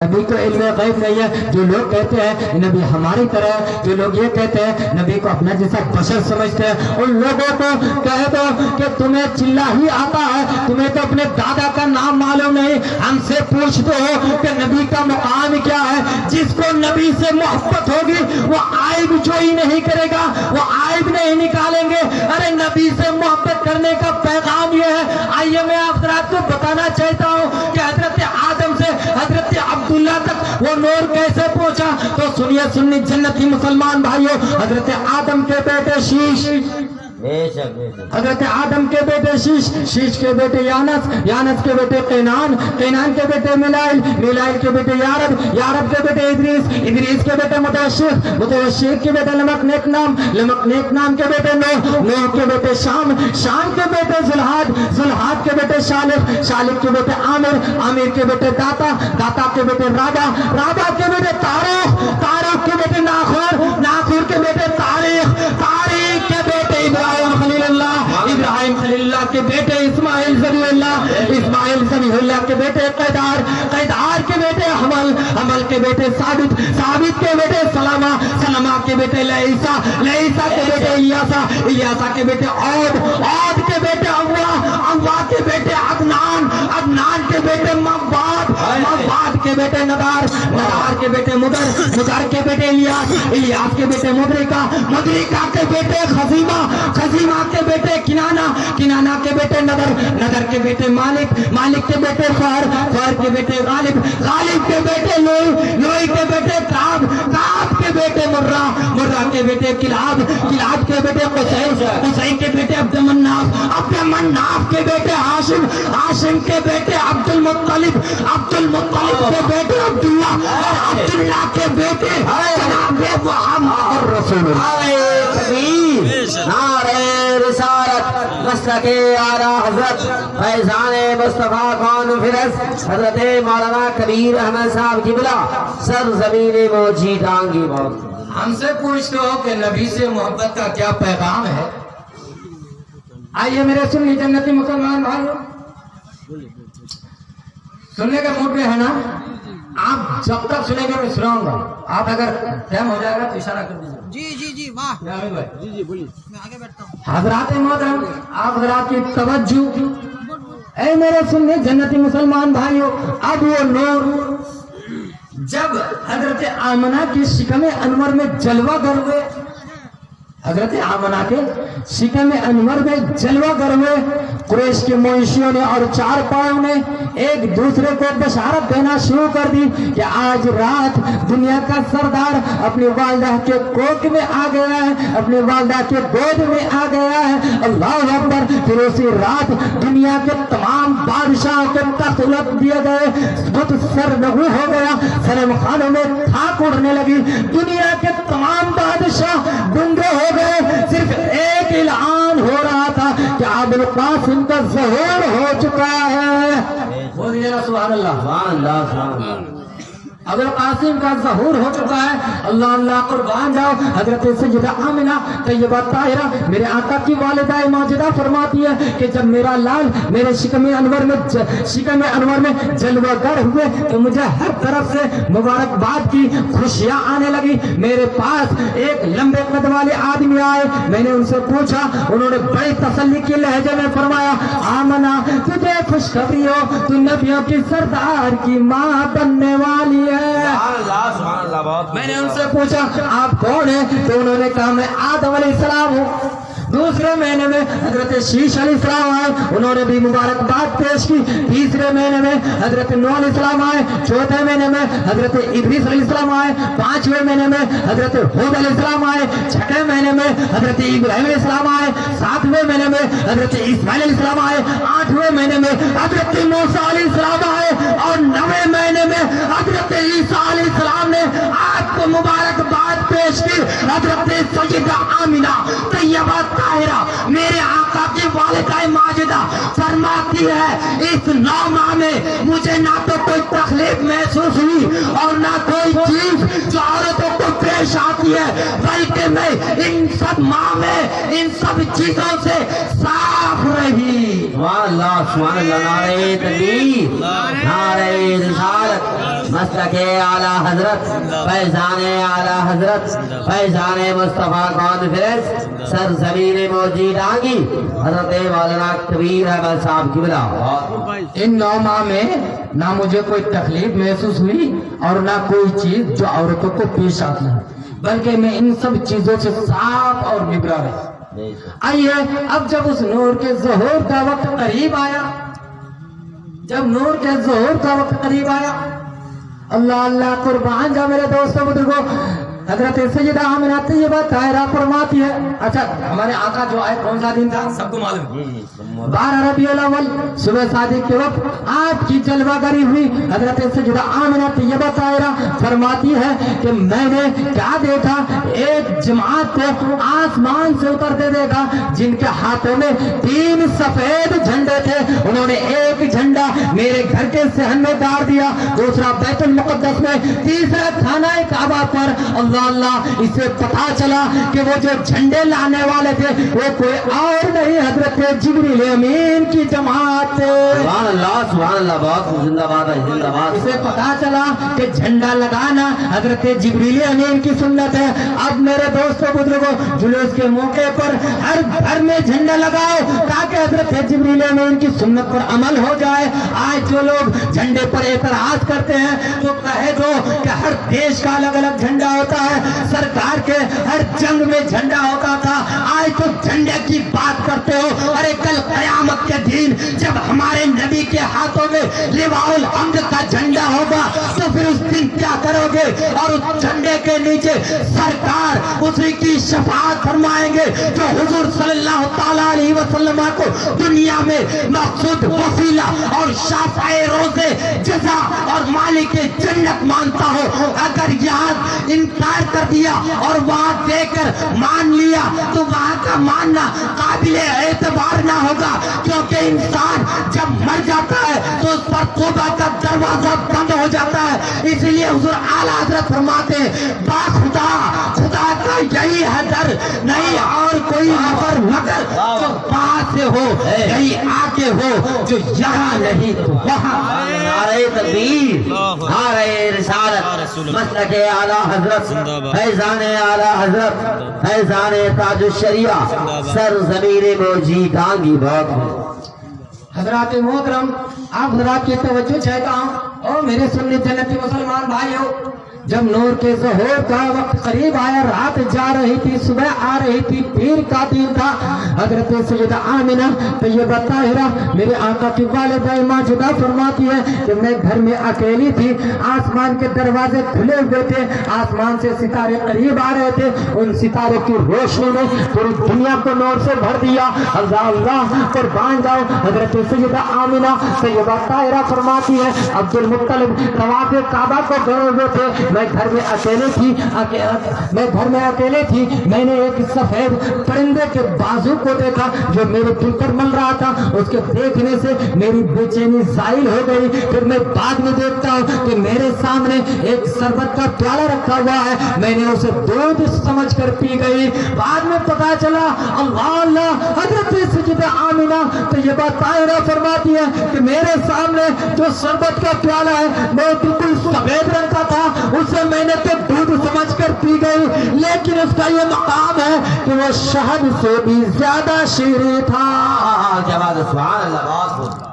نبی کو علم غیب نہیں ہے. جو لوگ کہتے ہیں نبی ہماری طرح ہے، جو لوگ یہ کہتے ہیں نبی کو اپنا جیسا بشر سمجھتے ہیں، ان لوگوں کو کہہ دو کہ تمہیں چلا ہی آتا ہے، تمہیں تو اپنے دادا کا نام معلوم نہیں. ہم سے پوچھ دو کہ نبی کا مقام کیا ہے. جس کو نبی سے محبت ہوگی وہ عیب جوئی نہیں کرے گا، وہ عیب نہیں نکالیں گے. ارے نبی سے محبت کرنے کا پیغام یہ ہے. آئیے میں آپ حضرات کو بتانا چاہتا ہوں کہ حضرت آدم سے حضرت عبداللہ تک وہ نور کیسے پہنچا. تو سنیے سنی جنتی مسلمان بھائیوں، حضرت آدم کے بیٹے شیش، حضرت آدم کے بیٹے شیش کے بیٹے یانس کے بیٹے قینان کے بیٹے میلائل کے بیٹے یارب کے بیٹے ادریس کے بیٹے متوشق کے بیٹے لمق نام کے بیٹے نوح کے بیٹے شام کے بیٹے زلحاد کے بیٹے شالق کے بیٹے عامر کے بیٹے داتا کے بیٹے رابع کے بیٹے تاروخ کے بیٹے ناخور کے بیٹے تاریخ کے بیٹے ابراہیم خلیل اللہ کے بیٹے اسماعیل ذبیح اللہ کے بیٹے قیدار کے بیٹے حمل کے بیٹے ثابت کے بیٹے سلمہ کے بیٹے لعیسہ کے بیٹے الیاسا کے بیٹے عود کے بیٹے اوا کے بیٹے عدنان کے بیٹے مباد کے بیٹے ندار کے بیٹے مدر کے بیٹے الیاس کے بیٹے مدرکہ کے بیٹے خزیمہ کے بیٹے کنانہ کے بیٹے ندر کے بیٹے مالک کے بیٹے فہر کے بیٹے غالب کے بیٹے لوئی کے بیٹے کعب کے بیٹے مرہ کے بیٹے کلاب کے بیٹے قصی کے بیٹے عبد مناف کے بیٹے ہاشم کے بیٹے عبد المطلب کے بیٹے عبداللہ کے بیٹے جناب محمد رسول اللہ. نعرہ رسالت مسلک اعلیٰ حضرت فیضان مصطفیٰ خان فرز حضرت مولانا کبیر احمد صاحب قبلہ سرزمین موجی ڈانگی موت. ہم سے پوچھ دو کہ نبی سے محبت کا کیا پیغام ہے. آئیے میرے سنی جنتی مسلمان بھائیوں، سننے کا موڈ میں ہے نا. آپ جب تک سنیں گے میں سناؤں گا. آپ اگر ٹائم ہو جائے گا تو اشارہ کر دیجیے. جی واہ جی بولیے، میں آگے بیٹھتا ہوں. حضرات محترم، آپ حضرات کی توجہ. اے میرے سننے جنتی مسلمان بھائیوں، اب وہ نور جب حضرت آمنہ کی شکم انور میں جلوہ گر ہوئے، حضرت آمنہ کے شکم انور میں جلوہ گر ہوئے، قریش کے معیشیوں نے اور چار پاؤں نے ایک دوسرے کو بشارت دینا شروع کر دی کہ آج رات دنیا کا سردار اپنی والدہ کے کوکھ میں آ گیا ہے، اپنی والدہ کے گود میں آ گیا ہے. اللہ اکبر. پھر اسی رات دنیا کے تمام بادشاہوں کے تخت الٹ دیے گئے، بت سر نگو ہو گیا، صنم خانوں میں تھاک اڑنے لگی. دنیا کے تمام بادشاہ گنگے ہو گئے. صرف ایک اعلان ہو رہا تھا کہ ابوالقاسم کا ظہور ہو چکا ہے. بولیے نا سبحان اللہ. ابوالقاسم کا ظہور ہو چکا ہے. اللہ اللہ قربان جاؤ. حضرت سیدہ آمنہ طیبہ طاہرہ میرے آقا کی والدہ ماجدہ فرماتی ہے کہ جب میرا لال میرے شکم انور میں جلوہ گر ہوئے تو مجھے ہر طرف سے مبارکباد کی خوشیاں آنے لگی. میرے پاس ایک لمبے قد والے آدمی آئے. میں نے ان سے پوچھا، انہوں نے بڑی تسلی کی لہجے میں فرمایا، آمنہ تجھے خوشخبری ہو، تو نبیوں کی سردار کی ماں بننے والی ہے. میں نے ان سے پوچھا آپ کون ہیں؟ تو انہوں نے کہا میں آدم علیہ السلام ہوں. دوسرے مہینے میں حضرت شیش علیہ السلام آئے، انہوں نے بھی مبارکباد پیش کی. تیسرے مہینے میں حضرت نوح علیہ السلام آئے. چوتھے مہینے میں حضرت ادریس علیہ السلام آئے. پانچویں مہینے میں حضرت ہود علیہ السلام آئے. چھٹے مہینے میں حضرت ابراہیم علیہ السلام آئے. ساتویں مہینے میں حضرت اسماعیل علیہ السلام آئے. آٹھویں مہینے میں حضرت موسیٰ علیہ السلام آئے. اور نویں مہینے میں حضرت عیسیٰ علیہ السلام نے آپ کو مبارکباد پیش کی. حضرت سیدہ آمنہ طیبہ طاہرہ میرے آقا کی والدہ ماجدہ فرماتی ہے، اس 9 ماہ میں مجھے نہ تو کوئی تکلیف محسوس ہوئی اور نہ کوئی چیز جو عورتوں کو پیش پیش آتی ہے، بلکہ میں ان سب معاملے ان سب چیزوں سے صاف رہی۔ سبحان اللہ سبحان اللہ، نعرہ تکبیر، نعرہ رسالت، مسلک اعلیٰ حضرت، فیضان اعلیٰ حضرت، فیضان مصطفیٰ کانفرنس سرزمین موجی ڈانگی حضرت مولانا کبیر احمد صاحب کی بلا۔ ان 9 ماہ میں نہ مجھے کوئی تکلیف محسوس ہوئی اور نہ کوئی چیز جو عورتوں کو پیش آتی ہے، بلکہ میں ان سب چیزوں سے صاف اور نگراں رہی۔ آئیے اب جب اس نور کے ظہور کا وقت قریب آیا، جب نور کے ظہور کا وقت قریب آیا، اللہ اللہ قربان جا میرے دوستوں بزرگوں، حضرت سیدہ آمنہ طیبہ طاہرہ فرماتی ہے، اچھا ہمارے آقا جو آئے کون سا دن تھا سب کو معلوم ہے، 12 ربیع الاول صبح صادق کے وقت آپ کی جلوہ گری ہوئی۔ حضرت سیدہ آمنہ طیبہ طاہرہ فرماتی ہے کہ میں نے کیا دیکھا، ایک جماعت کو آسمان سے اترتے دیکھا جن کے ہاتھوں میں 3 سفید جھنڈے تھے، انہوں نے ایک جھنڈا میرے گھر کے صحن میں گاڑ دیا، دوسرا بیت المقدس میں، تیسرا خانہ کعبہ پر۔ اللہ اللہ، اسے پتا چلا کہ وہ جو جھنڈے لانے والے تھے وہ کوئی اور نہیں، حضرت جبریل امین کی جماعت تھے۔ سبحان اللہ، بہت زندہ باد ہے، زندہ باد۔ اسے پتا چلا کہ جھنڈا لگانا حضرت جبریل امین کی سنت ہے۔ اب میرے دوستوں بزرگوں، جلوس کے موقع پر ہر گھر میں جھنڈا لگاؤ تاکہ حضرت جبریل امین کی سنت پر عمل ہو جائے۔ آج جو لوگ جھنڈے پر اعتراض کرتے ہیں تو کہہ دو کہ ہر دیش کا الگ الگ جھنڈا ہوتا ہے، سرکار کے ہر جنگ میں جھنڈا ہوتا تھا، آج تو جھنڈے کی بات کرتے ہو۔ ارے کل قیامت کے دن جب ہمارے نبی کے ہاتھوں میں لواء الحمد کا جھنڈا ہوگا تو پھر اس دن کیا کرو گے؟ اور اس جھنڈے کے نیچے سرکار اسی کی شفاعت فرمائیں گے جو حضور صلی اللہ تعالیٰ علیہ وسلم کو دنیا میں مقصود وسیلہ اور شافع روزے جزا اور مالک جنت مانتا ہو، اگر یہاں انکار کر دیا اور وہاں دے کر مان لیا تو وہاں کا ماننا قابل اعتبار نہ ہوگا، کیونکہ انسان جب مر جاتا ہے تو اس پر توبہ کا دروازہ بند ہو جاتا ہے۔ اس لیے حضور اعلیٰ حضرت فرماتے ہیں با خدا، خدا کا یہی ہے در، نہیں اور کوئی نفر مگر جو وہاں سے ہو، یہی آگے ہو جو یہاں نہیں تو وہاں۔ نعرہ تکبیر، نعرہ رسالت، مسلک اعلیٰ حضرت، فیضان اعلیٰ حضرت، فیضان تاج الشریعہ سرزمین موجی ڈانگی بہت۔ حضرات محترم، آپ حضرات کی توجہ چاہتا ہوں اور میرے سنی جنتی مسلمان بھائیوں، جب نور کے ظہور کا وقت قریب آیا، رات جا رہی تھی، صبح آ رہی تھی، پیر کا دن تھا، حضرت سیدہ آمنہ طیبہ طاہرہ میرے آقا کی والدہ ماجدہ فرماتی ہے کہ میں گھر میں اکیلی تھی، آسمان کے دروازے کھلے ہوئے تھے، آسمان سے ستارے قریب آ رہے تھے، ان ستاروں کی روشنی نے پوری دنیا کو نور سے بھر دیا۔ اللہ اللہ قربان جاؤ، حضرت سیدہ آمنہ طیبہ طاہرہ فرماتی ہے عبد المطلب طواف کعبہ کو گئے ہوئے تھے، میں گھر میں اکیلے تھی، میں نے ایک سفید پرندے کے بازو کو دیکھا جو میرے دل پر مل رہا تھا، اس کے دیکھنے سے میری بے چینی زائل ہو گئی۔ پھر میں بعد میں دیکھتا ہوں کہ میرے سامنے ایک شربت کا پیالہ رکھا ہوا ہے، میں نے اسے دودھ سمجھ کر پی گئی۔ بعد میں پتا چلا اللہ اللہ، حضرت سیدہ آمنہ طیبہ طاہرہ فرماتی ہے کہ میرے سامنے جو شربت کا پیالہ ہے وہ بالکل سفید رنگ کا تھا، اسے میں نے تو دودھ سمجھ کر پی گئی، لیکن اس کا یہ مقام ہے کہ وہ شہد سے بھی زیادہ شیریں تھا۔ کیا بات ہے، سبحان اللہ، بہت بہت۔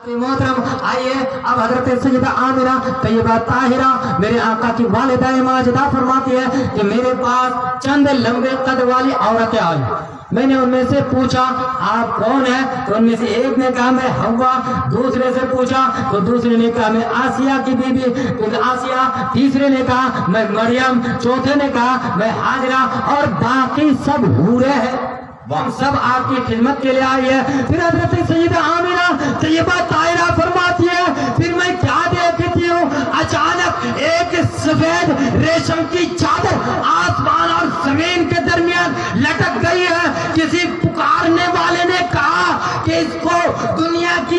محترم آئیے اب حضرت سیدہ آمنہ طیبہ طاہرہ میرے آقا کی والدہ ماجدہ فرماتی ہے کہ میرے پاس چند لمبے قد والی عورتیں آئی، میں نے ان میں سے پوچھا آپ کون ہیں؟ تو ان میں سے ایک نے کہا میں حوا، دوسرے سے پوچھا تو دوسرے نے کہا میں آسیہ کی بیوی آسیہ، تیسرے نے کہا میں مریم، چوتھے نے کہا میں حاجرہ، اور باقی سب حوریں ہیں، ہم سب آپ کی خدمت کے لیے آئی ہے۔ پھر حضرت سیدہ آمنہ طیبہ طاہرہ فرماتی ہے پھر میں کیا دیکھتی ہوں، اچانک ایک سفید ریشم کی چادر آسمان اور زمین کے درمیان لٹک گئی ہے۔ کسی پکارنے والے نے کہا کہ اس کو دنیا کی